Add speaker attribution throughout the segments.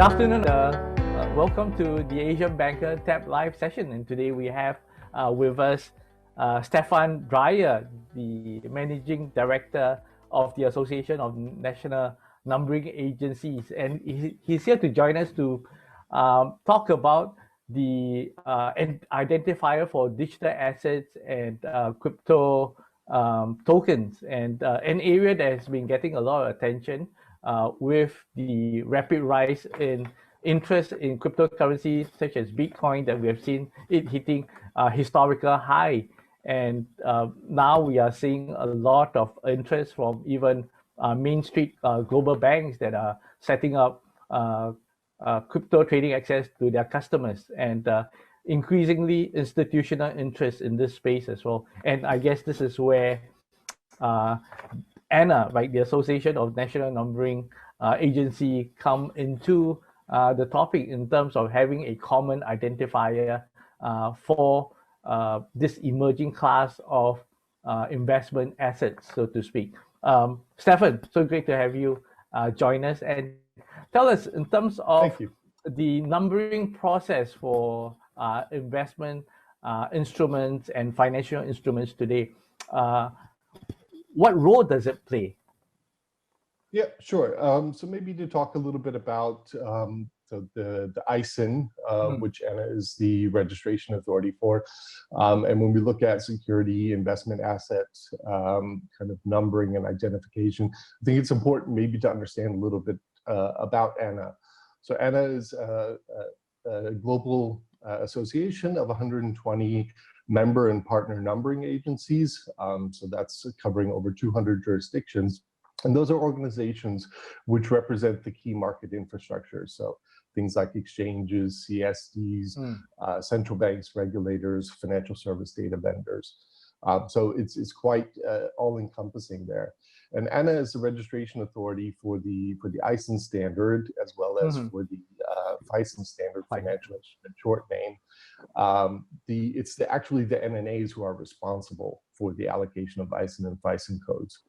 Speaker 1: afternoon. Welcome to the Asian Banker Tab Live session. And today we have with us Stephan Dreyer, the Managing Director of the Association of National Numbering Agencies. And he's here to join us to talk about the identifier for digital assets and crypto tokens, and an area that has been getting a lot of attention with the rapid rise in interest in cryptocurrencies such as Bitcoin, that we have seen it hitting historical high. And now we are seeing a lot of interest from even Main Street global banks that are setting up crypto trading access to their customers, and increasingly institutional interest in this space as well. And I guess this is where ANA, right, the Association of National Numbering Agency, come into the topic in terms of having a common identifier for this emerging class of investment assets, so to speak. Stephan, so great to have you join us, and tell us in terms of the numbering process for investment instruments and financial instruments today. What role does it play?
Speaker 2: Yeah, sure. So maybe to talk a little bit about the Isin, which ANA is the registration authority for. And when we look at security, investment assets, kind of numbering and identification, I think it's important maybe to understand a little bit about ANA. So ANA is a global association of 120 member and partner numbering agencies. So that's covering over 200 jurisdictions. And those are organizations which represent the key market infrastructure. So things like exchanges, CSDs, central banks, regulators, financial service data vendors. So it's quite all-encompassing there. And ANA is the registration authority for the Isin standard, as well as for the Fisn standard, financial instrument short name. It's actually the NNAs who are responsible for the allocation of Isin and Fisn codes.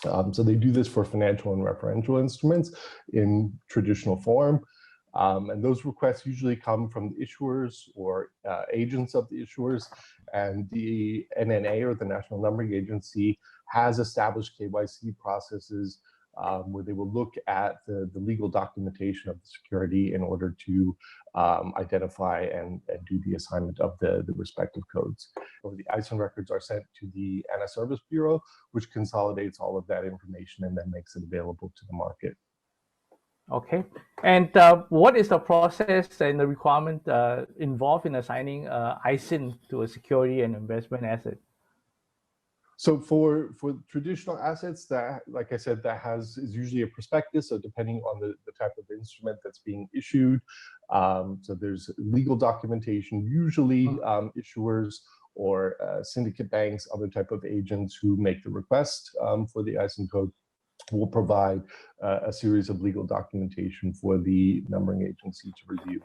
Speaker 2: So they do this for financial and referential instruments in traditional form. And those requests usually come from the issuers or agents of the issuers. And the NNA, or the National Numbering Agency, has established KYC processes where they will look at the legal documentation of the security in order to identify and do the assignment of the respective codes. Or the Isin records are sent to the ANA Service Bureau, which consolidates all of that information and then makes it available to the market.
Speaker 1: Okay. And what is the process and the requirement involved in assigning Isin to a security and investment asset?
Speaker 2: So for traditional assets, that, like I said, is usually a prospectus. So depending on the type of instrument that's being issued, so there's legal documentation. Usually issuers or syndicate banks, other type of agents who make the request for the Isin code, will provide a series of legal documentation for the numbering agency to review.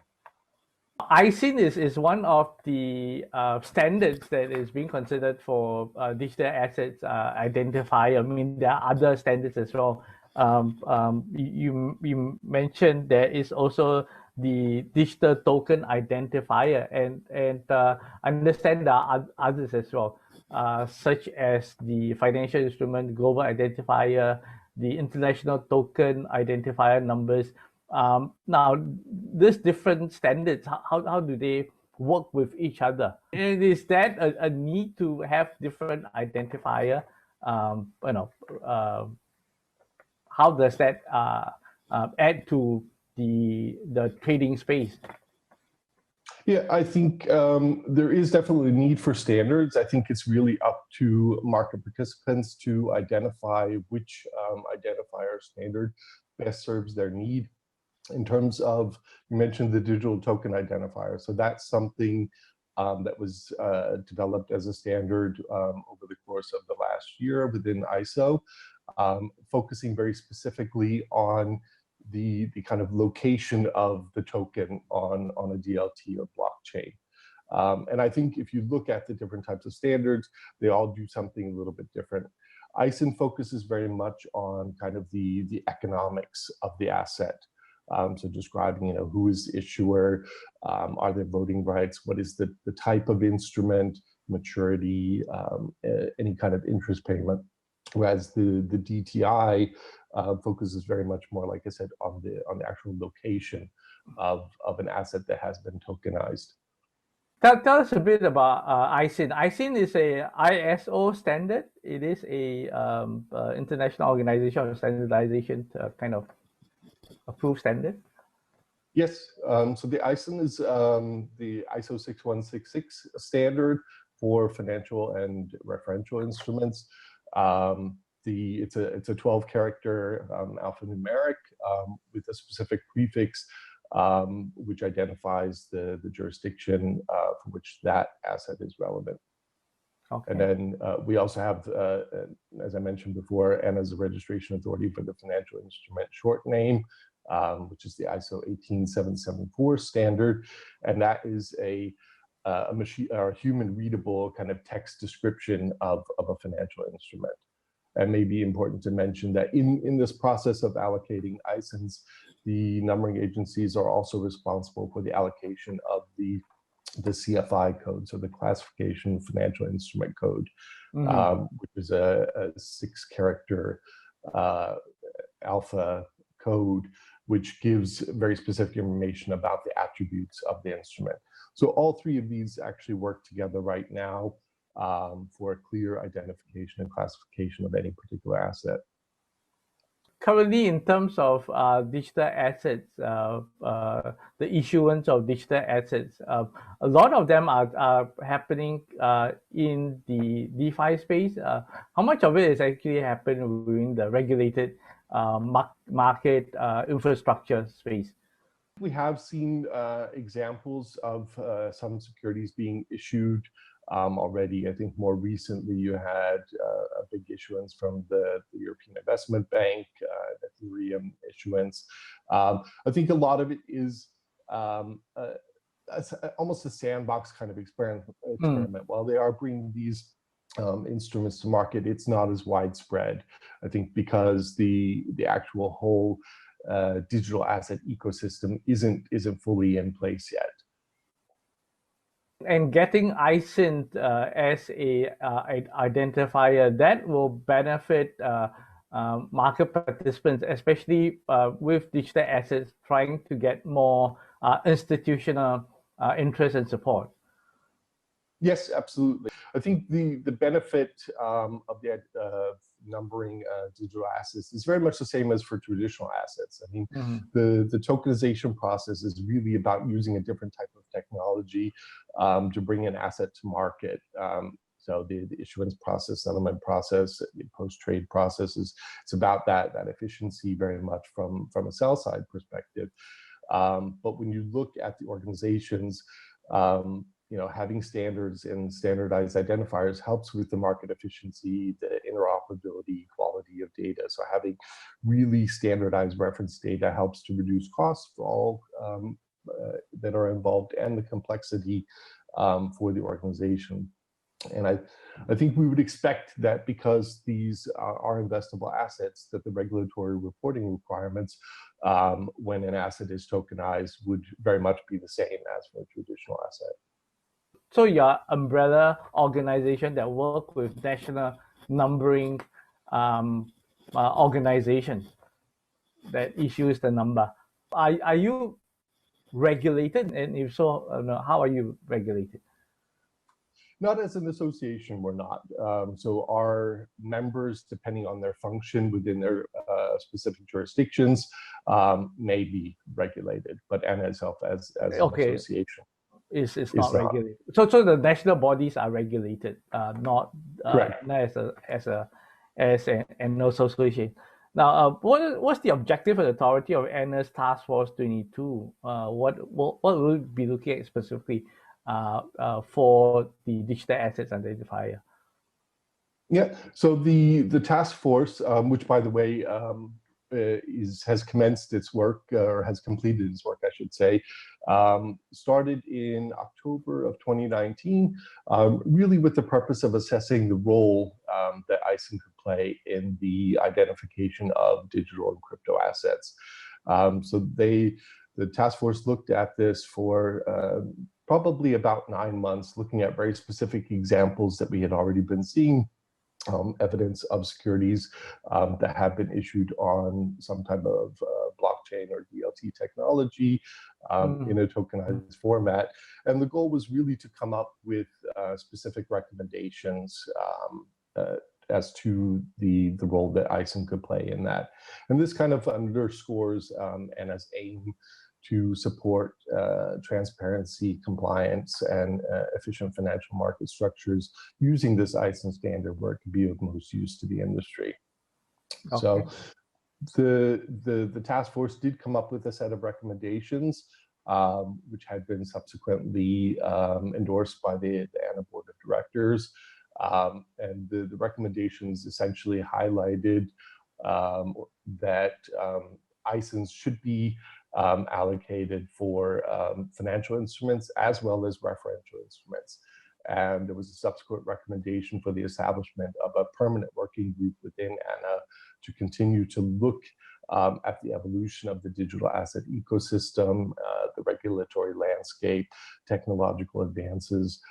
Speaker 1: Isin is one of the standards that is being considered for digital assets identifier. I mean, there are other standards as well. You mentioned there is also the digital token identifier, and I understand there are others as well, such as the financial instrument global identifier, the international token identifier numbers. Now, these different standards, how do they work with each other? And is that a need to have different identifier? How does that add to the trading space?
Speaker 2: Yeah, I think there is definitely a need for standards. I think it's really up to market participants to identify which identifier standard best serves their need. In terms of, you mentioned the digital token identifier. So that's something that was developed as a standard over the course of the last year within ISO, focusing very specifically on the kind of location of the token on a DLT or blockchain. And I think if you look at the different types of standards, they all do something a little bit different. Isin focuses very much on kind of the economics of the asset. So describing, who is the issuer, are there voting rights, what is the type of instrument, maturity, any kind of interest payment. Whereas the DTI focuses very much more, like I said, on the actual location of an asset that has been tokenized.
Speaker 1: Tell us a bit about Isin. Isin is a ISO standard. It is a international organization of standardization kind of approved standard.
Speaker 2: Yes, so the Isin is the ISO 6166 standard for financial and referential instruments. It's a 12-character alphanumeric with a specific prefix which identifies the jurisdiction for which that asset is relevant. Okay. And then we also have, as I mentioned before, and as a registration authority for the financial instrument short name, which is the ISO 18774 standard, and that is a machine or human readable kind of text description of a financial instrument. And maybe important to mention that in this process of allocating ISINs, the numbering agencies are also responsible for the allocation of the CFI code, so the Classification Financial Instrument Code, which is a 6-character alpha code, which gives very specific information about the attributes of the instrument. So all three of these actually work together right now for a clear identification and classification of any particular asset.
Speaker 1: Currently, in terms of digital assets, the issuance of digital assets, a lot of them are happening in the DeFi space. How much of it is actually happening within the regulated market infrastructure space?
Speaker 2: We have seen examples of some securities being issued already. I think more recently you had a big issuance from the European Investment Bank, Ethereum issuance. I think a lot of it is almost a sandbox kind of experiment. While they are bringing these instruments to market, it's not as widespread. I think because the actual whole digital asset ecosystem isn't fully in place yet.
Speaker 1: And getting Isin as a identifier, that will benefit market participants, especially with digital assets, trying to get more institutional interest and support.
Speaker 2: Yes, absolutely. I think the benefit of the numbering digital assets is very much the same as for traditional assets. I mean, the tokenization process is really about using a different type of technology to bring an asset to market. So the issuance process, settlement process, the post-trade process it's about that efficiency very much from a sell side perspective. But when you look at the organizations, having standards and standardized identifiers helps with the market efficiency, the interoperability, quality of data. So having really standardized reference data helps to reduce costs for all that are involved and the complexity for the organization. And I think we would expect that because these are investable assets, that the regulatory reporting requirements when an asset is tokenized would very much be the same as for a traditional asset.
Speaker 1: So your umbrella organization that work with national numbering organizations that issues the number. Are you regulated? And if so, how are you regulated?
Speaker 2: Not as an association, we're not. So our members, depending on their function within their specific jurisdictions, may be regulated, but ANA itself as an association.
Speaker 1: It's not regulated. So the national bodies are regulated, not as an association. Now, what's the objective and authority of ANA's Task Force 22? What will we be looking at specifically for the digital assets identifier?
Speaker 2: Yeah, so the task force, which by the way has commenced its work, or has completed its work, I should say, started in October of 2019, really with the purpose of assessing the role that Isin could play in the identification of digital and crypto assets. So the task force looked at this for probably about 9 months, looking at very specific examples that we had already been seeing, evidence of securities that have been issued on some type of blockchain or DLT technology in a tokenized format. And the goal was really to come up with specific recommendations as to the role that Isin could play in that. And this kind of underscores Anna's aim to support transparency, compliance, and efficient financial market structures using this Isin standard where it could be of most use to the industry. Okay. So the task force did come up with a set of recommendations, which had been subsequently endorsed by the ANA Board of Directors. And the recommendations essentially highlighted that ISINs should be allocated for financial instruments as well as referential instruments. And there was a subsequent recommendation for the establishment of a permanent working group within ANA to continue to look at the evolution of the digital asset ecosystem, the regulatory landscape, technological advances,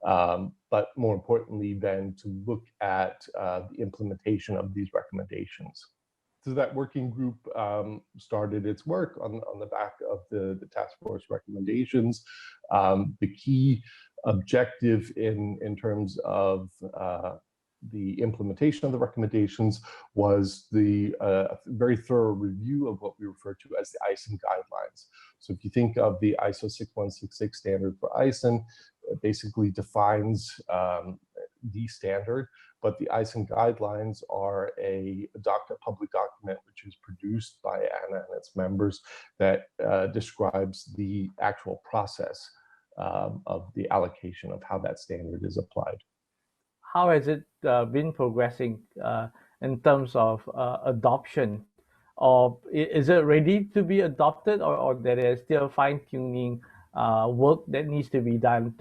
Speaker 2: but more importantly then to look at the implementation of these recommendations. So that working group started its work on the back of the task force recommendations. The key objective in terms of the implementation of the recommendations was the very thorough review of what we refer to as the Isin guidelines. So if you think of the ISO 6166 standard for Isin, it basically defines the standard, but the Isin guidelines are a public document which is produced by ANA and its members that describes the actual process of the allocation of how that standard is applied.
Speaker 1: How has it been progressing in terms of adoption? Or is it ready to be adopted, or there is still fine-tuning work that needs to be done?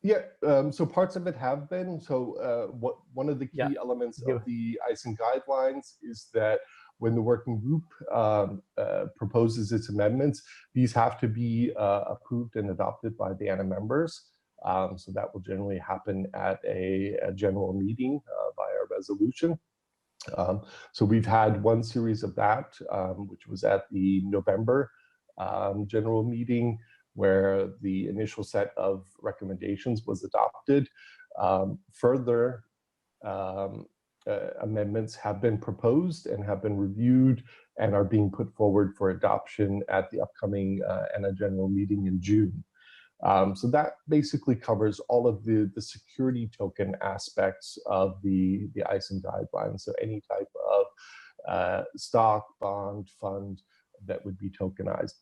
Speaker 2: Yeah, so parts of it have been. So one of the key elements of the Isin guidelines is that when the working group proposes its amendments, these have to be approved and adopted by the ANA members. So that will generally happen at a general meeting via resolution. So we've had one series of that, which was at the November general meeting, where the initial set of recommendations was adopted. Further amendments have been proposed and have been reviewed and are being put forward for adoption at the upcoming ANA general meeting in June. So that basically covers all of the security token aspects of the Isin guidelines. So any type of stock, bond, fund that would be tokenized.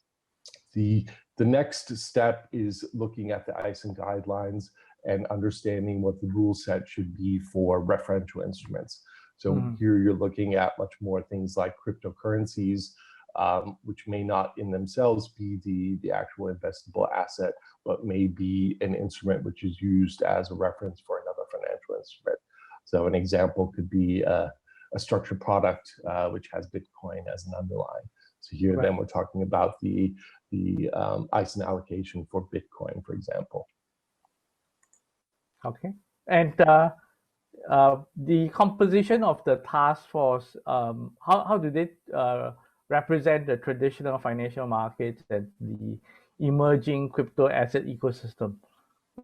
Speaker 2: The next step is looking at the Isin guidelines and understanding what the rule set should be for referential instruments. So here you're looking at much more things like cryptocurrencies, which may not in themselves be the actual investable asset, but may be an instrument which is used as a reference for another financial instrument. So an example could be a structured product which has Bitcoin as an underlying. So here then we're talking about the Isin allocation for Bitcoin, for example.
Speaker 1: Okay. And the composition of the task force, how do they represent the traditional financial markets and the emerging crypto asset ecosystem?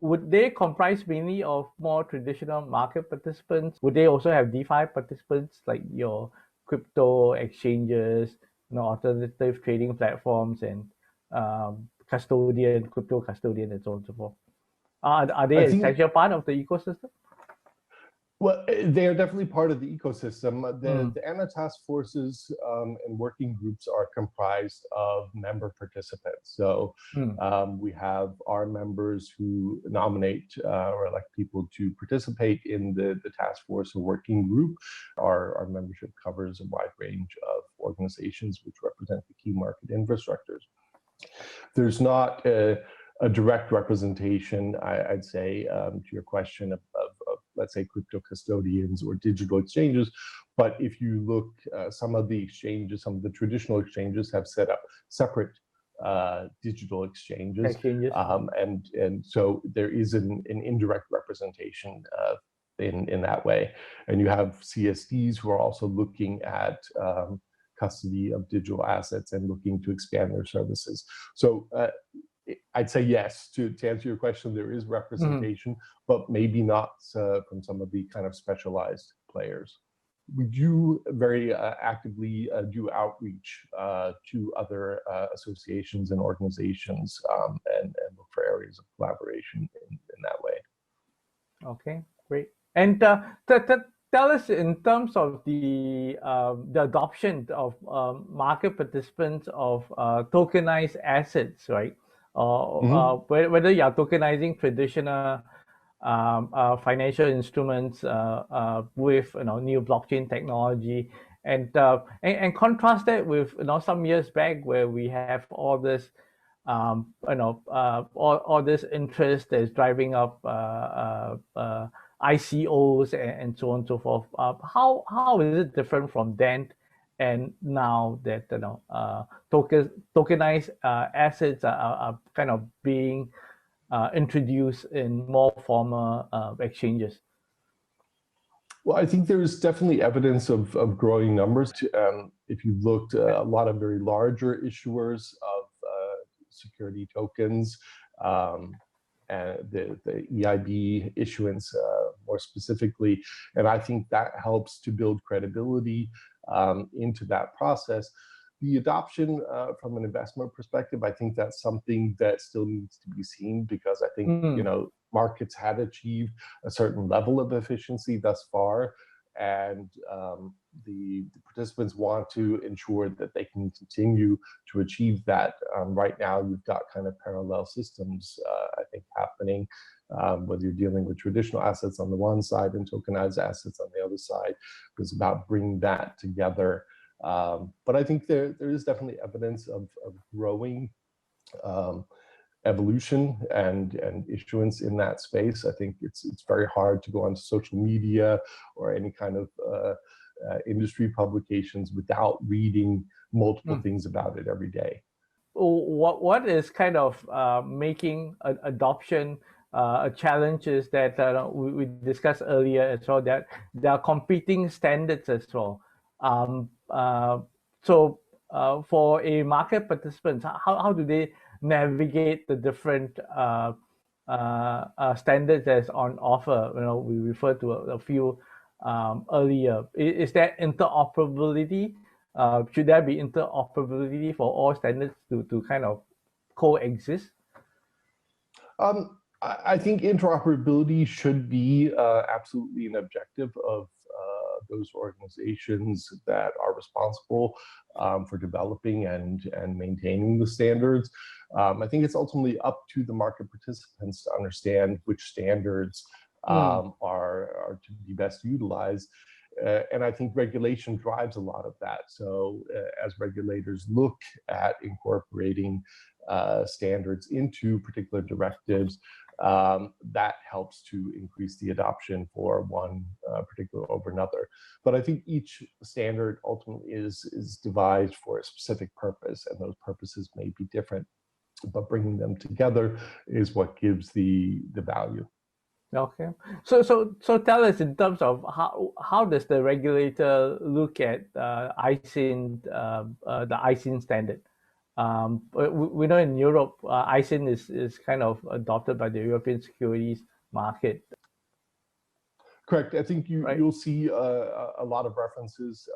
Speaker 1: Would they comprise mainly of more traditional market participants? Would they also have DeFi participants like your crypto exchanges, alternative trading platforms, and crypto custodian, and so on and so forth? Are they an essential part of the ecosystem?
Speaker 2: Well, they are definitely part of the ecosystem. The ANA task forces and working groups are comprised of member participants. So we have our members who nominate or elect people to participate in the task force or working group. Our membership covers a wide range of organizations which represent the key market infrastructures. There's not a direct representation, I'd say, to your question of let's say, crypto custodians or digital exchanges. But if you look, some of the exchanges, some of the traditional exchanges have set up separate digital exchanges, and so there is an indirect representation in that way. And you have CSDs who are also looking at custody of digital assets and looking to expand their services. So I'd say yes, to answer your question, there is representation, but maybe not from some of the kind of specialized players. We do very actively do outreach to other associations and organizations and look for areas of collaboration in that way.
Speaker 1: Okay, great. And tell us, in terms of the adoption of market participants of tokenized assets, right? Whether you are tokenizing traditional financial instruments with new blockchain technology, and contrast that with some years back where we have all this all this interest that's driving up ICOs and so on and so forth. How is it different from then and now that tokenized assets are kind of being introduced in more formal exchanges?
Speaker 2: Well, I think there is definitely evidence of growing numbers. If you looked at a lot of very larger issuers of security tokens, and the EIB issuance more specifically, and I think that helps to build credibility into that process. The adoption from an investment perspective, I think that's something that still needs to be seen, because I think markets had achieved a certain level of efficiency thus far, and the participants want to ensure that they can continue to achieve that. Right now, you've got kind of parallel systems, I think, happening, whether you're dealing with traditional assets on the one side and tokenized assets on the other side. It's about bringing that together. But I think there is definitely evidence of growing evolution and issuance in that space. I think it's very hard to go onto social media or any kind of industry publications without reading multiple things about it every day.
Speaker 1: What is kind of making adoption a challenge is that we discussed earlier as well, that there are competing standards as well. So for a market participant, how do they navigate the different standards that's on offer? We referred to a few earlier. Is there interoperability? Should there be interoperability for all standards to kind of coexist?
Speaker 2: I think interoperability should be absolutely an objective of those organizations that are responsible for developing and maintaining the standards. I think it's ultimately up to the market participants to understand which standards are to be best utilized. And I think regulation drives a lot of that. So as regulators look at incorporating standards into particular directives, that helps to increase the adoption for one particular over another. But I think each standard ultimately is devised for a specific purpose, and those purposes may be different, but bringing them together is what gives the value.
Speaker 1: Okay, so tell us, in terms of how does the regulator look at Isin, the Isin standard? We know in Europe, Isin is kind of adopted by the European securities market.
Speaker 2: Correct. I think you'll see a lot of references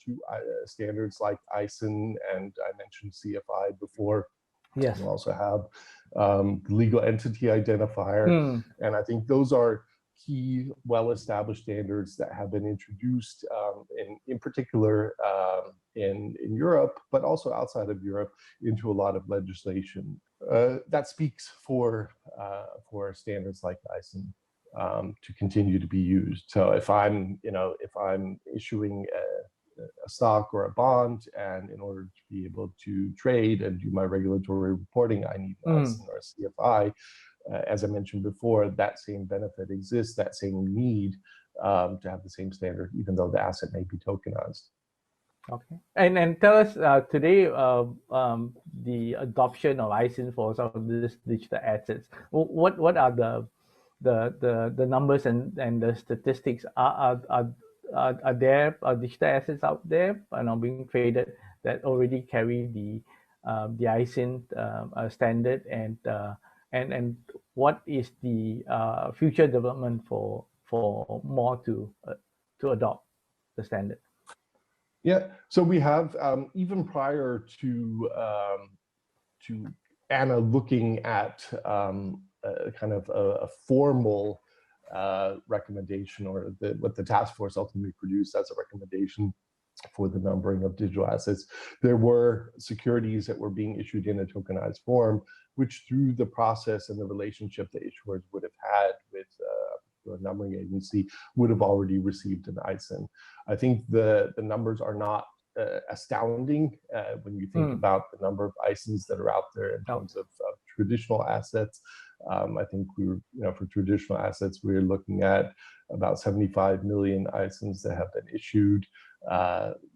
Speaker 2: to standards like Isin, and I mentioned CFI before.
Speaker 1: Yes.
Speaker 2: You also have the legal entity identifier, and I think those are key, well-established standards that have been introduced in particular in Europe, but also outside of Europe, into a lot of legislation. That speaks for standards like Isin to continue to be used. So if I'm issuing a stock or a bond, and in order to be able to trade and do my regulatory reporting, I need an Isin or a CFI. as I mentioned before, that same benefit exists, that same need to have the same standard, even though the asset may be tokenized.
Speaker 1: Okay, and tell us today the adoption of Isin for some of these digital assets. What are the numbers and the statistics? Are there digital assets out there being traded that already carry the Isin standard, and what is the future development for more to adopt the standard?
Speaker 2: Yeah, so we have even prior to Anna looking at kind of a formal recommendation, or what the task force ultimately produced as a recommendation for the numbering of digital assets. There were securities that were being issued in a tokenized form, which through the process and the relationship the issuers would have had with the numbering agency would have already received an Isin. I think the numbers are not astounding when you think about the number of Isins that are out there in terms of traditional assets. I think for traditional assets, we're looking at about 75 million Isins that have been issued,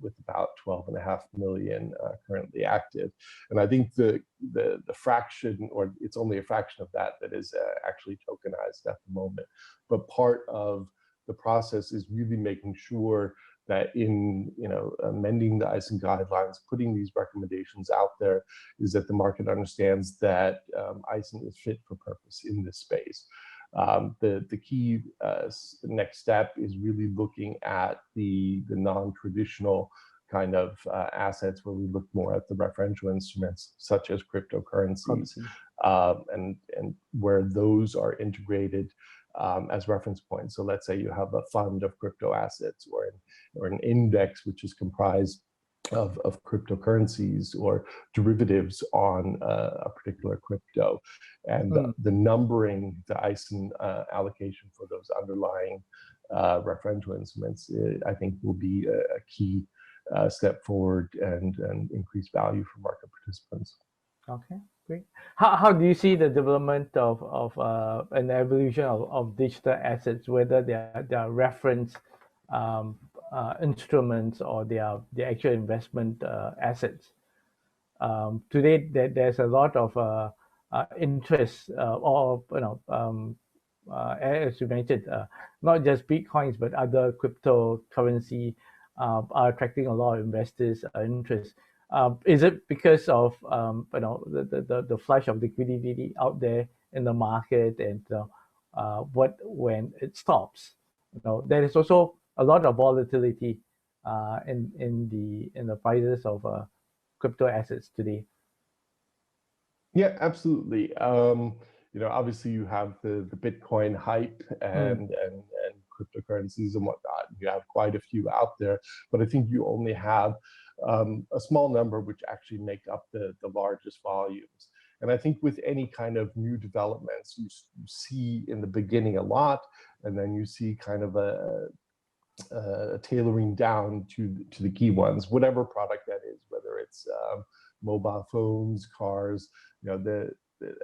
Speaker 2: with about 12.5 million currently active. And I think the fraction, or it's only a fraction of that is actually tokenized at the moment. But part of the process is really making sure that in amending the Isin guidelines, putting these recommendations out there, is that the market understands that Isin is fit for purpose in this space. The key next step is really looking at the non-traditional kind of assets, where we look more at the referential instruments such as cryptocurrencies, and where those are integrated as reference points. So let's say you have a fund of crypto assets, or an index which is comprised of cryptocurrencies or derivatives on a particular crypto, and the numbering, the Isin allocation for those underlying referential instruments, I think will be a key step forward and increase value for market participants.
Speaker 1: Okay, great. How do you see the development of an evolution of digital assets, whether they are reference instruments or they are the actual investment assets? Today, there's a lot of interest, as you mentioned, not just Bitcoins, but other cryptocurrency are attracting a lot of investors' interest. Is it because of the flush of liquidity out there in the market, and when it stops, there is also a lot of volatility in the prices of crypto assets today?
Speaker 2: Yeah, absolutely. Obviously you have the Bitcoin hype and cryptocurrencies and whatnot. You have quite a few out there, but I think you only have a small number which actually make up the largest volumes. And I think with any kind of new developments, you see in the beginning a lot, and then you see kind of a tailoring down to the key ones, whatever product that is, whether it's mobile phones, cars.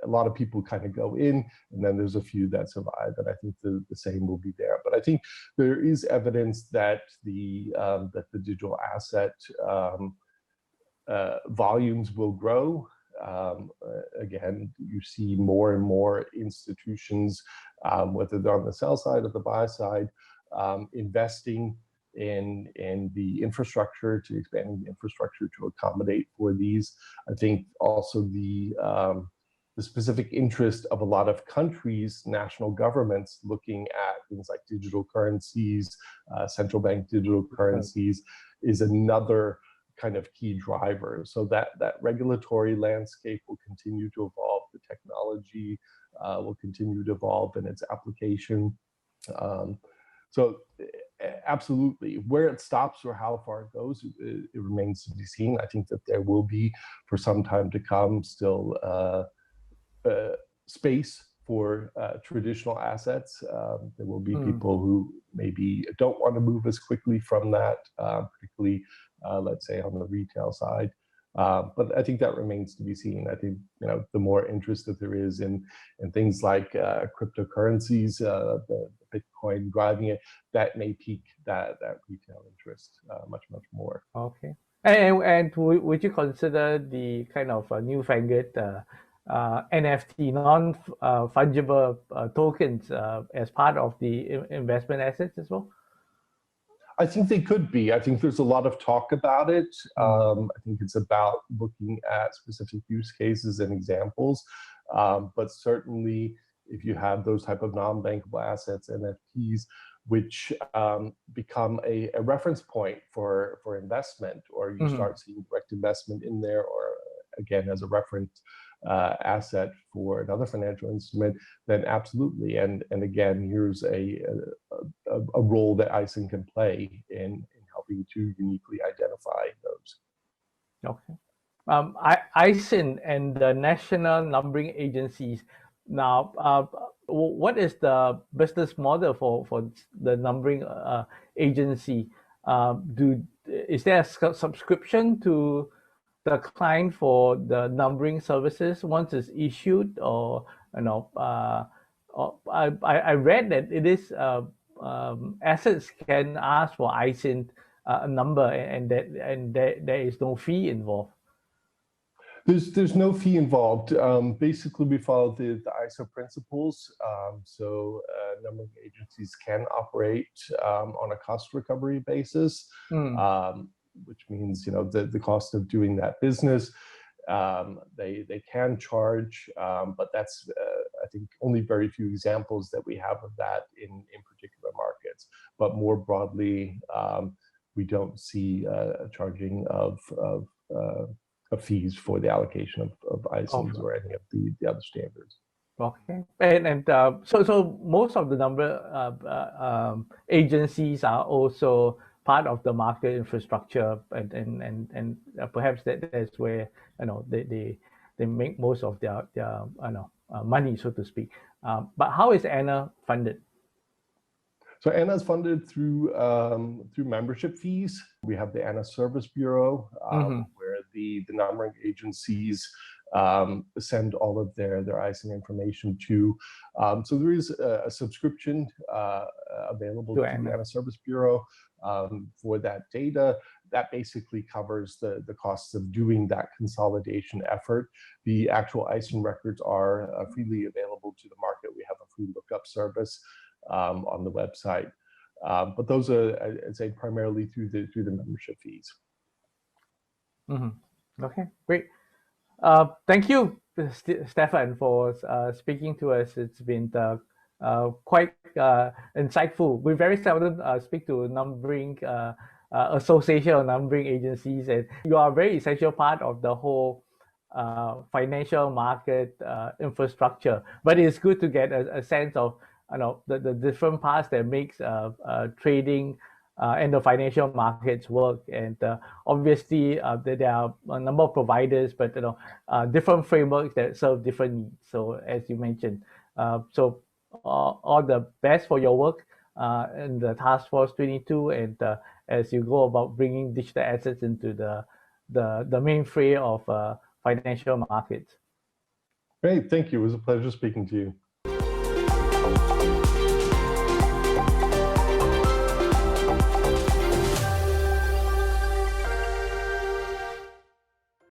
Speaker 2: A lot of people kind of go in, and then there's a few that survive, and I think the same will be there. But I think there is evidence that the digital asset volumes will grow. Again, you see more and more institutions, whether they're on the sell side or the buy side, investing in the infrastructure, to expanding the infrastructure to accommodate for these. I think also the specific interest of a lot of countries, national governments, looking at things like digital currencies, central bank digital currencies, is another kind of key driver. So that regulatory landscape will continue to evolve. The technology will continue to evolve in its application. So absolutely, where it stops or how far it goes, it remains to be seen. I think that there will be, for some time to come, still space for traditional assets. There will be people who maybe don't want to move as quickly from that, particularly, let's say, on the retail side. But I think that remains to be seen. I think the more interest that there is in things like cryptocurrencies, the Bitcoin driving it, that may pique that retail interest much more.
Speaker 1: Okay. And would you consider the kind of newfangled NFT, non-fungible tokens as part of the investment assets as well?
Speaker 2: I think they could be. I think there's a lot of talk about it. I think it's about looking at specific use cases and examples. But certainly, if you have those type of non-bankable assets, NFTs, which become a reference point for investment, or you start seeing direct investment in there, or again as a reference asset for another financial instrument, then absolutely. And again, here's a role that Isin can play in helping to uniquely identify those.
Speaker 1: Okay. Isin and the national numbering agencies. Now, what is the business model for the numbering agency? Is there a subscription to the client for the numbering services once it's issued, or I read that it is assets can ask for Isin a number, and there is no fee involved.
Speaker 2: There's no fee involved. Basically, we follow the ISO principles. So numbering agencies can operate on a cost recovery basis, which means the cost of doing that business. They can charge, but that's I think only very few examples that we have of that in particular markets. But more broadly, we don't see charging of fees for the allocation of ISINs or any of the other standards.
Speaker 1: Okay, and so most of the number agencies are also part of the market infrastructure, and perhaps that's where they make most of their money, so to speak. But how is ANA funded?
Speaker 2: So ANA is funded through membership fees. We have the ANA Service Bureau, where the numbering agencies send all of their ISIN information to. So there is a subscription available to the ANA Service Bureau for that data. That basically covers the costs of doing that consolidation effort. The actual ISIN records are freely available to the market. We have a free lookup service on the website, but those are, I'd say, primarily through the membership fees.
Speaker 1: Okay, great. Thank you, Stephan, for speaking to us. It's been quite insightful. We very seldom speak to numbering association or numbering agencies, and you are a very essential part of the whole financial market infrastructure. But it's good to get a sense of the different parts that makes trading and the financial markets work. And obviously there are a number of providers, but different frameworks that serve different needs. So as you mentioned, so all the best for your work in the Task Force 22, and as you go about bringing digital assets into the main fray of financial markets.
Speaker 2: Great, thank you. It was a pleasure speaking to you.